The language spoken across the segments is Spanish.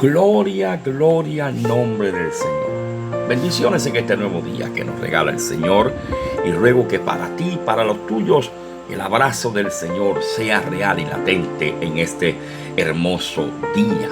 Gloria, gloria al nombre del Señor. Bendiciones en este nuevo día que nos regala el Señor, y ruego que para ti y para los tuyos el abrazo del Señor sea real y latente en este hermoso día.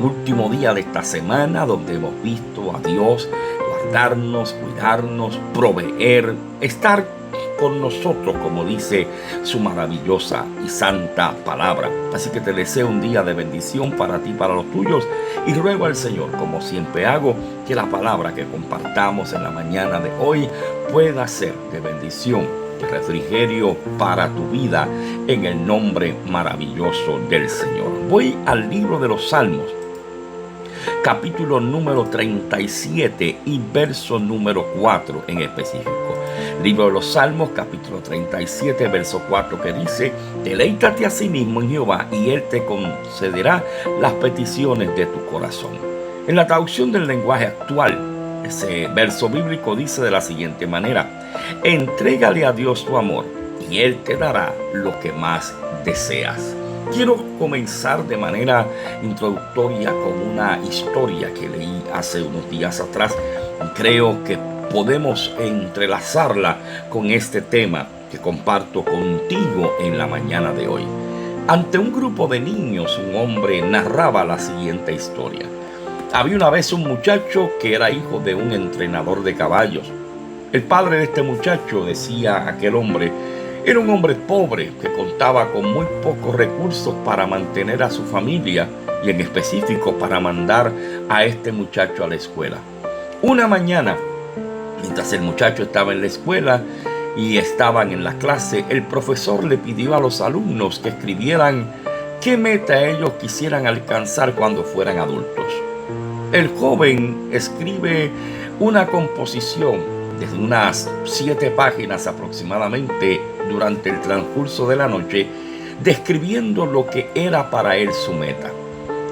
Último día de esta semana donde hemos visto a Dios guardarnos, cuidarnos, proveer, estar con nosotros, como dice su maravillosa y santa palabra. Así que te deseo un día de bendición para ti y para los tuyos, y ruego al Señor, como siempre hago, que la palabra que compartamos en la mañana de hoy pueda ser de bendición, de refrigerio para tu vida, en el nombre maravilloso del Señor. Voy al libro de los Salmos, capítulo número 37 y verso número 4 en específico. Libro de los Salmos, capítulo 37, verso 4, que dice: deleítate a sí mismo en Jehová, y Él te concederá las peticiones de tu corazón. En la traducción del lenguaje actual, ese verso bíblico dice de la siguiente manera: entrégale a Dios tu amor, y Él te dará lo que más deseas. Quiero comenzar de manera introductoria con una historia que leí hace unos días atrás. Creo que podemos entrelazarla con este tema que comparto contigo en la mañana de hoy. Ante un grupo de niños, un hombre narraba la siguiente historia. Había una vez un muchacho que era hijo de un entrenador de caballos. El padre de este muchacho, decía aquel hombre, era un hombre pobre que contaba con muy pocos recursos para mantener a su familia, y en específico para mandar a este muchacho a la escuela. Una mañana, mientras el muchacho estaba en la escuela y estaban en la clase, el profesor le pidió a los alumnos que escribieran qué meta ellos quisieran alcanzar cuando fueran adultos. El joven escribe una composición de unas 7 páginas aproximadamente durante el transcurso de la noche, describiendo lo que era para él su meta.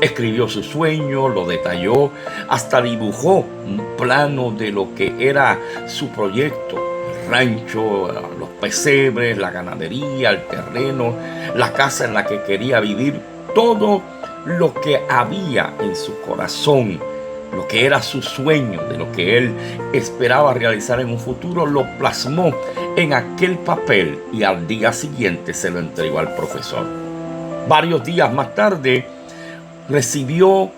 Escribió su sueño, lo detalló, hasta dibujó un plano de lo que era su proyecto: el rancho, los pesebres, la ganadería, el terreno, la casa en la que quería vivir. Todo lo que había en su corazón, lo que era su sueño, de lo que él esperaba realizar en un futuro, lo plasmó en aquel papel y al día siguiente se lo entregó al profesor. Varios días más tarde, recibió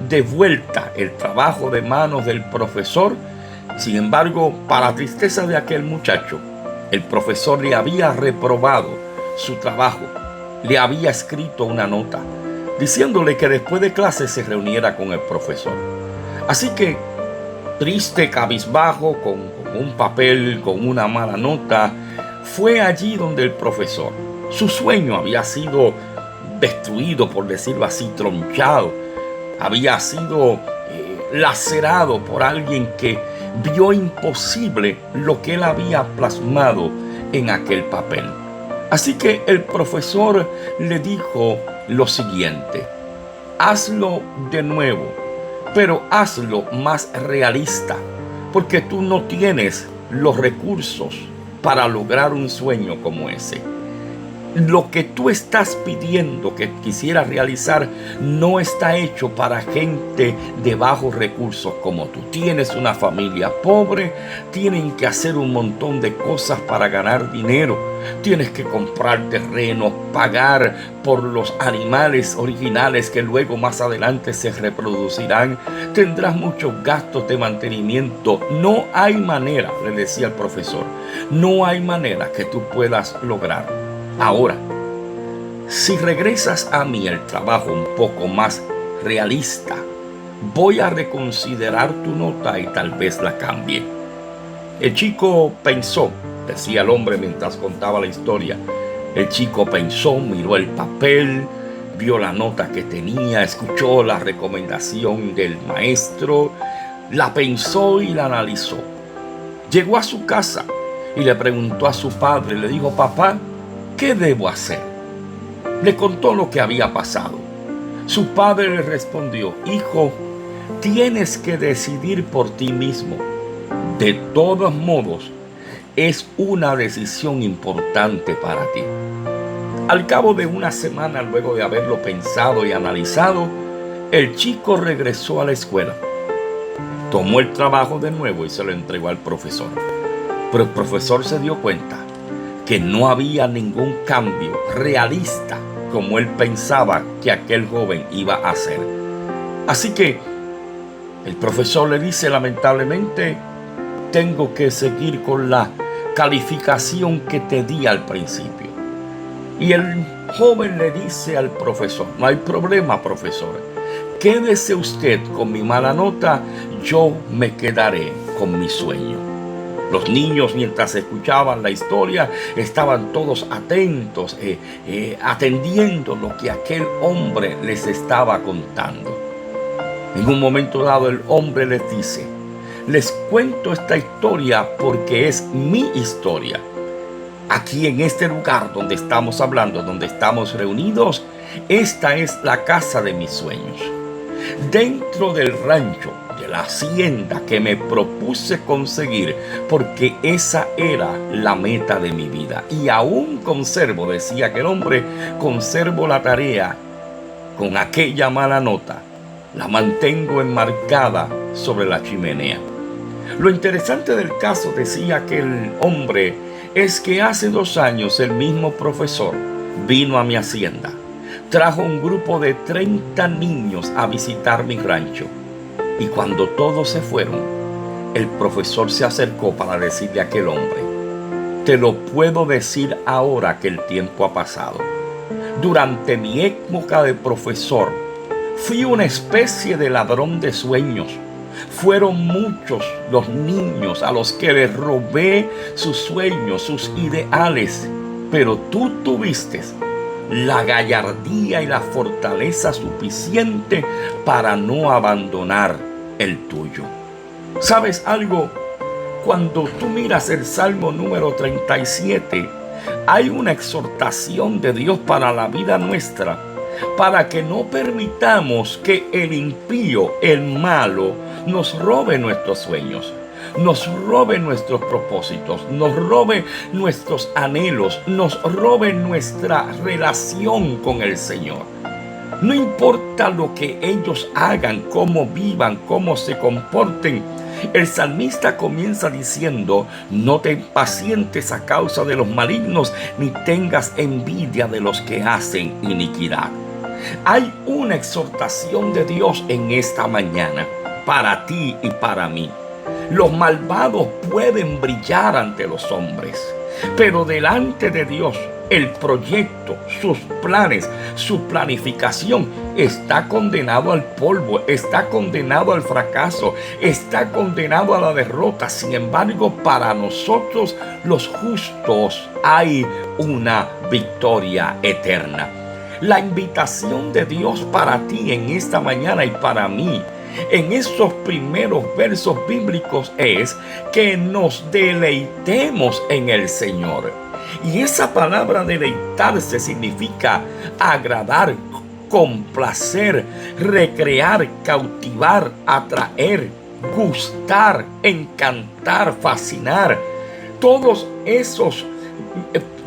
de vuelta el trabajo de manos del profesor. Sin embargo, para tristeza de aquel muchacho, el profesor le había reprobado su trabajo. Le había escrito una nota diciéndole que después de clase se reuniera con el profesor. Así que, triste, cabizbajo, con un papel, con una mala nota, fue allí donde el profesor. Su sueño había sido destruido, por decirlo así, tronchado. Había sido lacerado por alguien que vio imposible lo que él había plasmado en aquel papel. Así que el profesor le dijo lo siguiente: hazlo de nuevo, pero hazlo más realista, porque tú no tienes los recursos para lograr un sueño como ese. Lo que tú estás pidiendo que quisieras realizar no está hecho para gente de bajos recursos como tú. Tienes una familia pobre, tienen que hacer un montón de cosas para ganar dinero. Tienes que comprar terrenos, pagar por los animales originales que luego más adelante se reproducirán. Tendrás muchos gastos de mantenimiento. No hay manera, le decía el profesor, no hay manera que tú puedas lograr. Ahora, si regresas a mí el trabajo un poco más realista, voy a reconsiderar tu nota y tal vez la cambie. El chico pensó, decía el hombre mientras contaba la historia. El chico pensó, miró el papel, vio la nota que tenía, escuchó la recomendación del maestro, la pensó y la analizó. Llegó a su casa y le preguntó a su padre, le dijo: papá, ¿qué debo hacer? Le contó lo que había pasado. Su padre le respondió: hijo, tienes que decidir por ti mismo. De todos modos, es una decisión importante para ti. Al cabo de una semana, luego de haberlo pensado y analizado, El chico regresó a la escuela, tomó el trabajo de nuevo y se lo entregó al profesor. Pero el profesor se dio cuenta que no había ningún cambio realista como él pensaba que aquel joven iba a hacer. Así que el profesor le dice, lamentablemente, tengo que seguir con la calificación que te di al principio. Y el joven le dice al profesor, no hay problema, profesor. Quédese usted con mi mala nota, yo me quedaré con mi sueño. Los niños, mientras escuchaban la historia, estaban todos atentos, atendiendo lo que aquel hombre les estaba contando. En un momento dado, el hombre les dice, les cuento esta historia porque es mi historia. Aquí en este lugar donde estamos hablando, donde estamos reunidos, esta es la casa de mis sueños. Dentro del rancho, de la hacienda que me propuse conseguir, porque esa era la meta de mi vida. Y aún conservo, decía aquel hombre, conservo la tarea con aquella mala nota. La mantengo enmarcada sobre la chimenea. Lo interesante del caso, decía aquel hombre, es que hace 2 años el mismo profesor vino a mi hacienda. Trajo un grupo de 30 niños a visitar mi rancho. Y cuando todos se fueron, el profesor se acercó para decirle a aquel hombre, te lo puedo decir ahora que el tiempo ha pasado. Durante mi época de profesor, fui una especie de ladrón de sueños. Fueron muchos los niños a los que les robé sus sueños, sus ideales. Pero tú tuviste la gallardía y la fortaleza suficiente para no abandonar el tuyo. ¿Sabes algo? Cuando tú miras el Salmo número 37, hay una exhortación de Dios para la vida nuestra, para que no permitamos que el impío, el malo, nos robe nuestros sueños, nos robe nuestros propósitos, nos robe nuestros anhelos, nos robe nuestra relación con el Señor. No importa lo que ellos hagan, cómo vivan, cómo se comporten. El salmista comienza diciendo, no te impacientes a causa de los malignos, ni tengas envidia de los que hacen iniquidad. Hay una exhortación de Dios en esta mañana, para ti y para mí. Los malvados pueden brillar ante los hombres, pero delante de Dios, el proyecto, sus planes, su planificación está condenado al polvo, está condenado al fracaso, está condenado a la derrota. Sin embargo, para nosotros los justos hay una victoria eterna. La invitación de Dios para ti en esta mañana y para mí, en esos primeros versos bíblicos, es que nos deleitemos en el Señor. Y esa palabra deleitarse significa agradar, complacer, recrear, cautivar, atraer, gustar, encantar, fascinar. Todos esos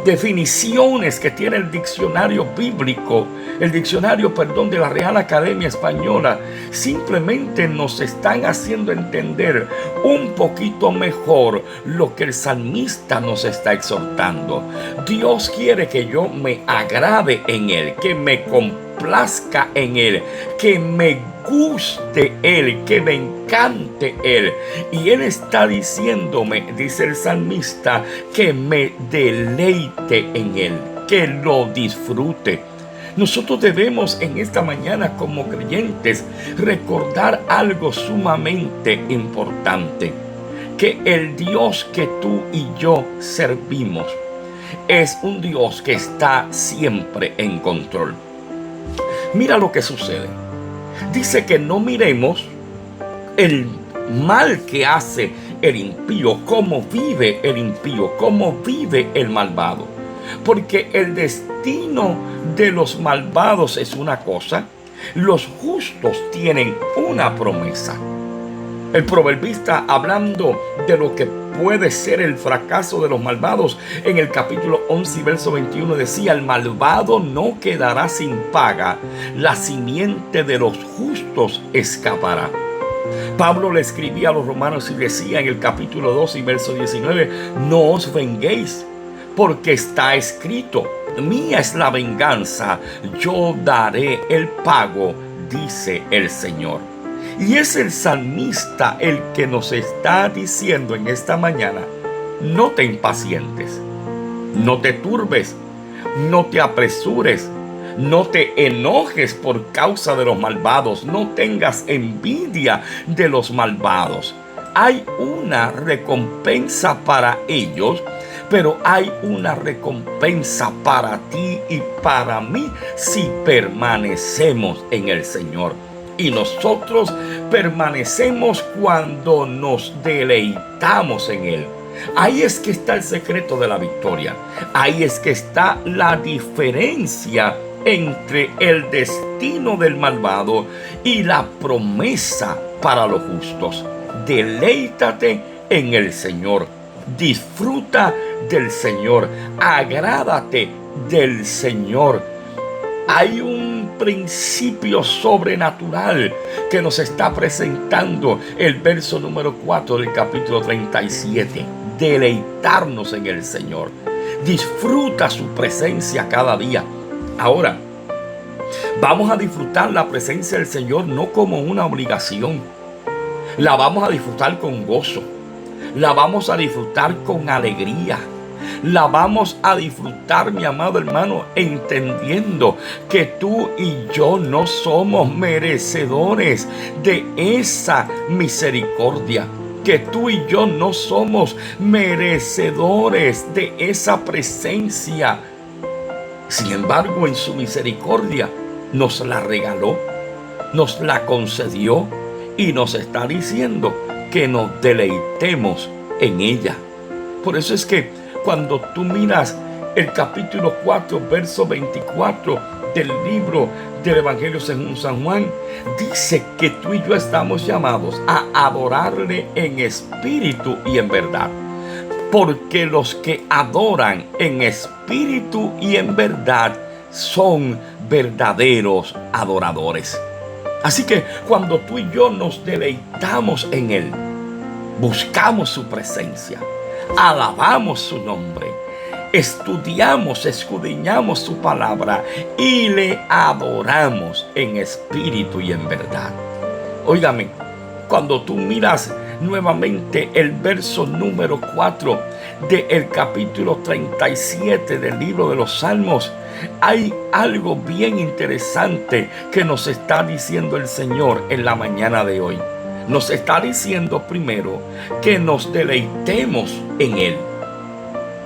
definiciones que tiene el diccionario bíblico, de la Real Academia Española, simplemente nos están haciendo entender un poquito mejor lo que el salmista nos está exhortando. Dios quiere que yo me agrade en Él, que me complazca en Él, que me guste Él, que me encante Él. Y Él está diciéndome, dice el salmista, que me deleite en Él, que lo disfrute. Nosotros debemos en esta mañana como creyentes recordar algo sumamente importante, que el Dios que tú y yo servimos es un Dios que está siempre en control. Mira lo que sucede. Dice que no miremos el mal que hace el impío, cómo vive el impío, cómo vive el malvado. Porque el destino de los malvados es una cosa, los justos tienen una promesa. El proverbista, hablando de lo que puede ser el fracaso de los malvados. En el capítulo 11 y verso 21 decía: el malvado no quedará sin paga, la simiente de los justos escapará. Pablo le escribía a los romanos y decía en el capítulo 2 y verso 19: no os venguéis, porque está escrito: mía es la venganza, yo daré el pago, dice el Señor. Y es el salmista el que nos está diciendo en esta mañana: no te impacientes, no te turbes, no te apresures, no te enojes por causa de los malvados, no tengas envidia de los malvados. Hay una recompensa para ellos, pero hay una recompensa para ti y para mí si permanecemos en el Señor. Y nosotros permanecemos cuando nos deleitamos en Él. Ahí es que está el secreto de la victoria. Ahí es que está la diferencia entre el destino del malvado y la promesa para los justos. Deleítate en el Señor. Disfruta del Señor. Agrádate del Señor. Hay un principio sobrenatural que nos está presentando el verso número 4 del capítulo 37. Deleitarnos en el Señor. Disfruta su presencia cada día. Ahora, vamos a disfrutar la presencia del Señor no como una obligación. La vamos a disfrutar con gozo. La vamos a disfrutar con alegría. La vamos a disfrutar, mi amado hermano, entendiendo que tú y yo no somos merecedores de esa misericordia. Que tú y yo no somos merecedores de esa presencia. Sin embargo, en su misericordia nos la regaló, nos la concedió y nos está diciendo que nos deleitemos en ella. Por eso es que cuando tú miras el capítulo 4, verso 24 del libro del Evangelio según San Juan, dice que tú y yo estamos llamados a adorarle en espíritu y en verdad. Porque los que adoran en espíritu y en verdad son verdaderos adoradores. Así que cuando tú y yo nos deleitamos en Él, buscamos su presencia, alabamos su nombre, estudiamos, escudriñamos su palabra y le adoramos en espíritu y en verdad. Óigame, cuando tú miras nuevamente el verso número 4 del capítulo 37 del libro de los Salmos, hay algo bien interesante que nos está diciendo el Señor en la mañana de hoy. Nos está diciendo primero que nos deleitemos en Él.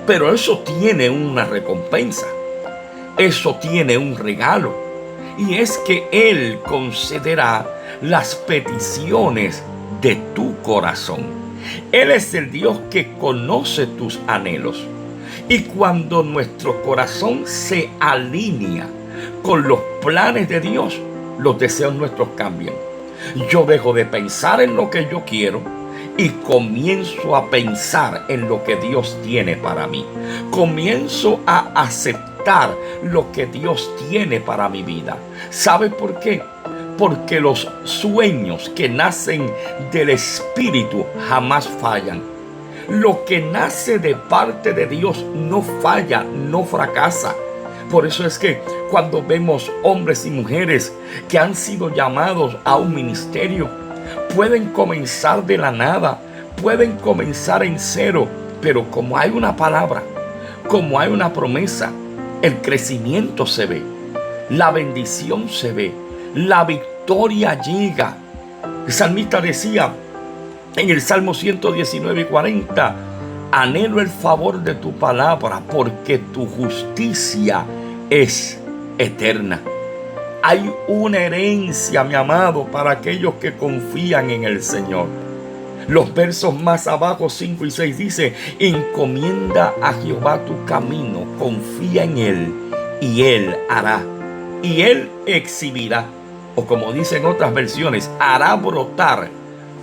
Pero eso tiene una recompensa. Eso tiene un regalo. Y es que Él concederá las peticiones de tu corazón. Él es el Dios que conoce tus anhelos. Y cuando nuestro corazón se alinea con los planes de Dios, los deseos nuestros cambian. Yo dejo de pensar en lo que yo quiero y comienzo a pensar en lo que Dios tiene para mí. Comienzo a aceptar lo que Dios tiene para mi vida. ¿Sabe por qué? Porque los sueños que nacen del Espíritu jamás fallan. Lo que nace de parte de Dios no falla, no fracasa. Por eso es que cuando vemos hombres y mujeres que han sido llamados a un ministerio, pueden comenzar de la nada, pueden comenzar en cero, pero como hay una palabra, como hay una promesa, el crecimiento se ve, la bendición se ve, la victoria llega. El salmista decía en el Salmo 119 y 40, anhelo el favor de tu palabra porque tu justicia es eterna. Hay una herencia, mi amado, para aquellos que confían en el Señor. Los versos más abajo, 5 y 6, dice: encomienda a Jehová tu camino, confía en Él, y Él hará, y Él exhibirá, o como dicen otras versiones, hará brotar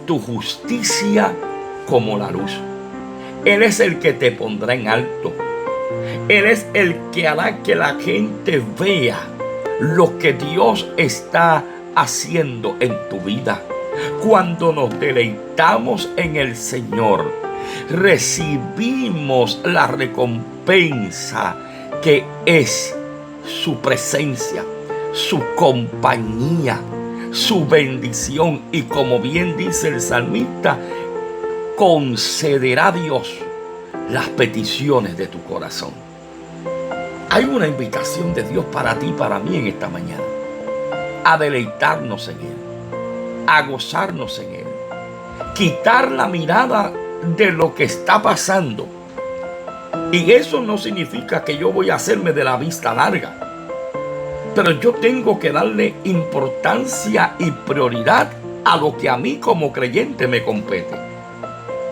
tu justicia como la luz. Él es el que te pondrá en alto. Él es el que hará que la gente vea lo que Dios está haciendo en tu vida. Cuando nos deleitamos en el Señor, recibimos la recompensa que es su presencia, su compañía, su bendición. Y como bien dice el salmista, concederá Dios las peticiones de tu corazón. Hay una invitación de Dios para ti y para mí en esta mañana, a deleitarnos en Él, a gozarnos en Él, quitar la mirada de lo que está pasando. Y eso no significa que yo voy a hacerme de la vista larga, pero yo tengo que darle importancia y prioridad a lo que a mí como creyente me compete.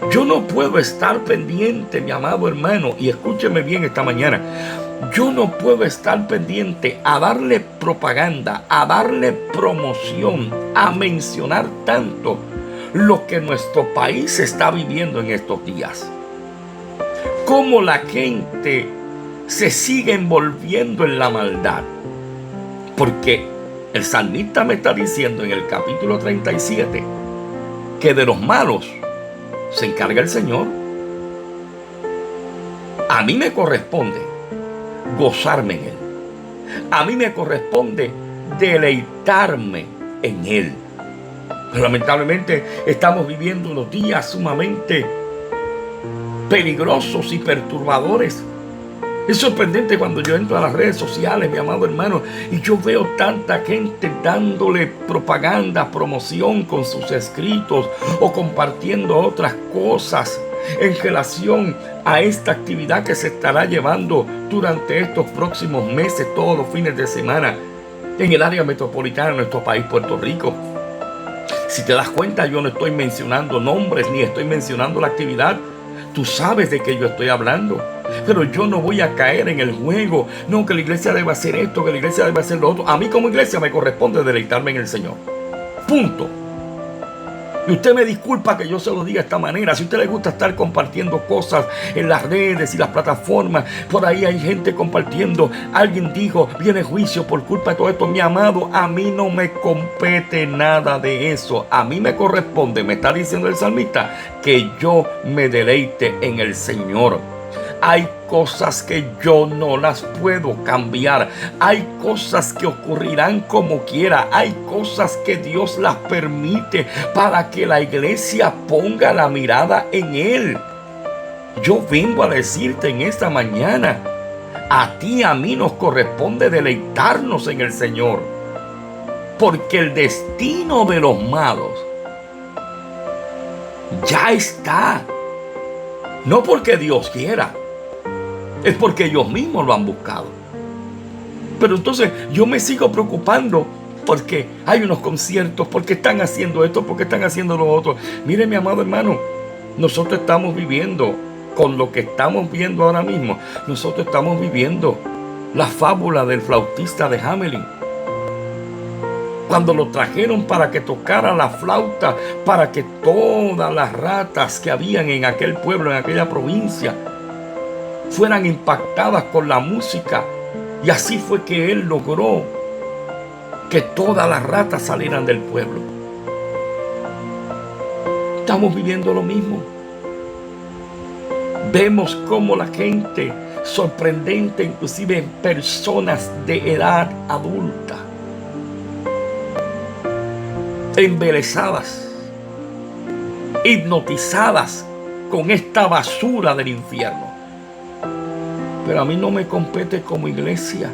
Yo no puedo estar pendiente, mi amado hermano, y escúcheme bien esta mañana. Yo no puedo estar pendiente a darle propaganda, a darle promoción, a mencionar tanto lo que nuestro país está viviendo en estos días. Cómo la gente se sigue envolviendo en la maldad. Porque el salmista me está diciendo en el capítulo 37 que de los malos se encarga el Señor. A mí me corresponde gozarme en Él. A mí me corresponde deleitarme en Él. Pero lamentablemente estamos viviendo unos días sumamente peligrosos y perturbadores. Es sorprendente cuando yo entro a las redes sociales, mi amado hermano, y yo veo tanta gente dándole propaganda, promoción con sus escritos o compartiendo otras cosas en relación a esta actividad que se estará llevando durante estos próximos meses, todos los fines de semana, en el área metropolitana de nuestro país, Puerto Rico. Si te das cuenta, yo no estoy mencionando nombres ni estoy mencionando la actividad. Tú sabes de qué yo estoy hablando. Pero yo no voy a caer en el juego. No, que la iglesia debe hacer esto, que la iglesia debe hacer lo otro. A mí como iglesia me corresponde deleitarme en el Señor. Punto. Y usted me disculpa que yo se lo diga de esta manera. Si a usted le gusta estar compartiendo cosas en las redes y las plataformas, por ahí hay gente compartiendo. Alguien dijo, viene juicio por culpa de todo esto. Mi amado, a mí no me compete nada de eso. A mí me corresponde, me está diciendo el salmista, que yo me deleite en el Señor. Hay cosas que yo no las puedo cambiar. Hay cosas que ocurrirán como quiera. Hay cosas que Dios las permite para que la iglesia ponga la mirada en Él. Yo vengo a decirte en esta mañana, a ti y a mí nos corresponde deleitarnos en el Señor. Porque el destino de los malos ya está. No porque Dios quiera. Es porque ellos mismos lo han buscado. Pero entonces yo me sigo preocupando porque hay unos conciertos, porque están haciendo esto, porque están haciendo lo otro. Mire, mi amado hermano, nosotros estamos viviendo con lo que estamos viendo ahora mismo. Nosotros estamos viviendo la fábula del flautista de Hamelin. Cuando lo trajeron para que tocara la flauta, para que todas las ratas que habían en aquel pueblo, en aquella provincia, fueran impactadas con la música. Y así fue que él logró que todas las ratas salieran del pueblo. Estamos viviendo lo mismo. Vemos cómo la gente, sorprendente, inclusive personas de edad adulta, embelesadas, hipnotizadas con esta basura del infierno. Pero a mí no me compete como iglesia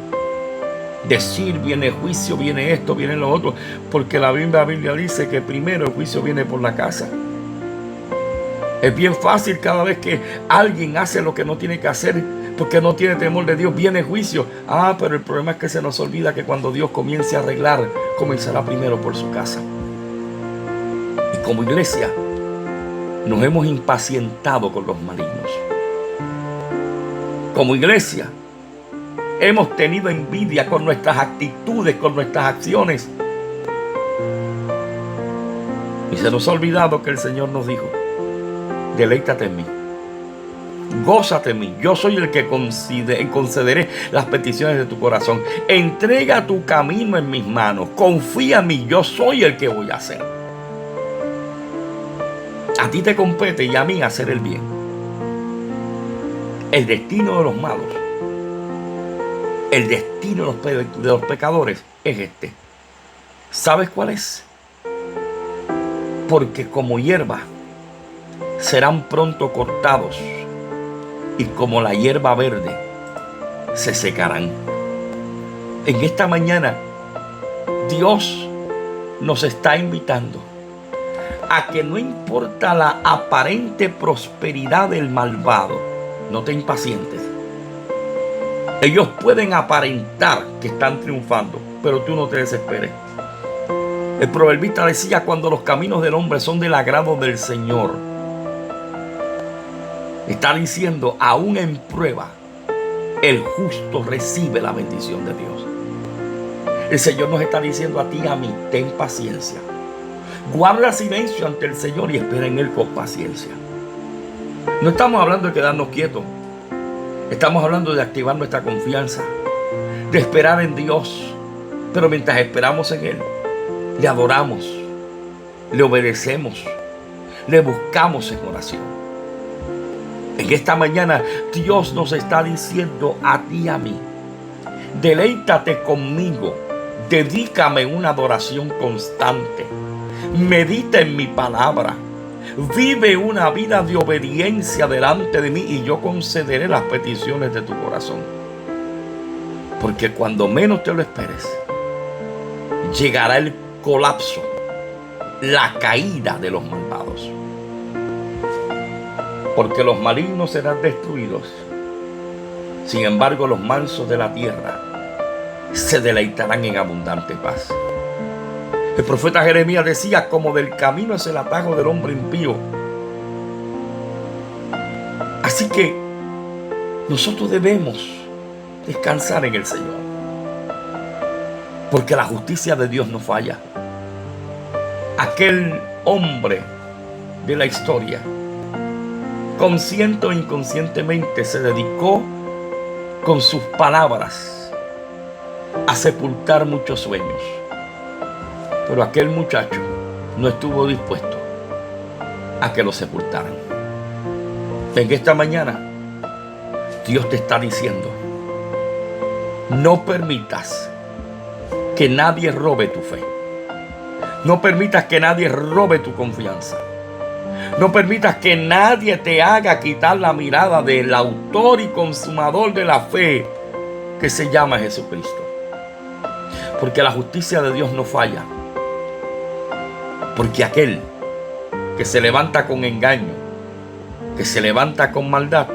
decir viene juicio, viene esto, viene lo otro, porque la Biblia dice que primero el juicio viene por la casa. Es bien fácil cada vez que alguien hace lo que no tiene que hacer porque no tiene temor de Dios, viene juicio. Pero el problema es que se nos olvida que cuando Dios comience a arreglar, comenzará primero por su casa. Y como iglesia nos hemos impacientado con los malignos. Como iglesia hemos tenido envidia con nuestras actitudes, con nuestras acciones. Y se nos ha olvidado que el Señor nos dijo, deleítate en mí. Gózate en mí. Yo soy el que concederé las peticiones de tu corazón. Entrega tu camino en mis manos. Confía en mí. Yo soy el que voy a hacer. A ti te compete y a mí hacer el bien. El destino de los malos, el destino de los pecadores es este. ¿Sabes cuál es? Porque como hierba serán pronto cortados y como la hierba verde se secarán. En esta mañana Dios nos está invitando a que no importa la aparente prosperidad del malvado, no te impacientes. Ellos pueden aparentar que están triunfando, pero tú no te desesperes. El proverbista decía: cuando los caminos del hombre son del agrado del Señor. Está diciendo, aún en prueba, el justo recibe la bendición de Dios. El Señor nos está diciendo a ti y a mí: ten paciencia. Guarda silencio ante el Señor y espera en Él con paciencia. No estamos hablando de quedarnos quietos. Estamos hablando de activar nuestra confianza, de esperar en Dios. Pero mientras esperamos en Él, le adoramos, le obedecemos, le buscamos en oración. En esta mañana Dios nos está diciendo a ti y a mí: deleítate conmigo, dedícame una adoración constante, medita en mi palabra, vive una vida de obediencia delante de mí y yo concederé las peticiones de tu corazón. Porque cuando menos te lo esperes, llegará el colapso, la caída de los malvados. Porque los malignos serán destruidos. Sin embargo, los mansos de la tierra se deleitarán en abundante paz. El profeta Jeremías decía: como del camino es el atajo del hombre impío. Así que nosotros debemos descansar en el Señor, porque la justicia de Dios no falla. Aquel hombre de la historia, consciente o inconscientemente, se dedicó con sus palabras a sepultar muchos sueños. Pero aquel muchacho no estuvo dispuesto a que lo sepultaran. En esta mañana Dios te está diciendo: no permitas que nadie robe tu fe. No permitas que nadie robe tu confianza. No permitas que nadie te haga quitar la mirada del autor y consumador de la fe, que se llama Jesucristo. Porque la justicia de Dios no falla. Porque aquel que se levanta con engaño, que se levanta con maldad,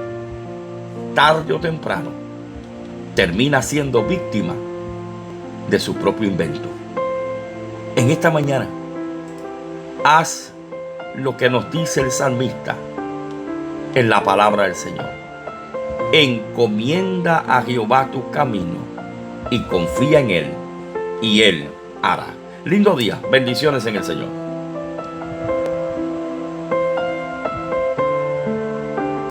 tarde o temprano termina siendo víctima de su propio invento. En esta mañana, haz lo que nos dice el salmista en la palabra del Señor. Encomienda a Jehová tu camino y confía en Él, y Él hará. Lindo día, bendiciones en el Señor.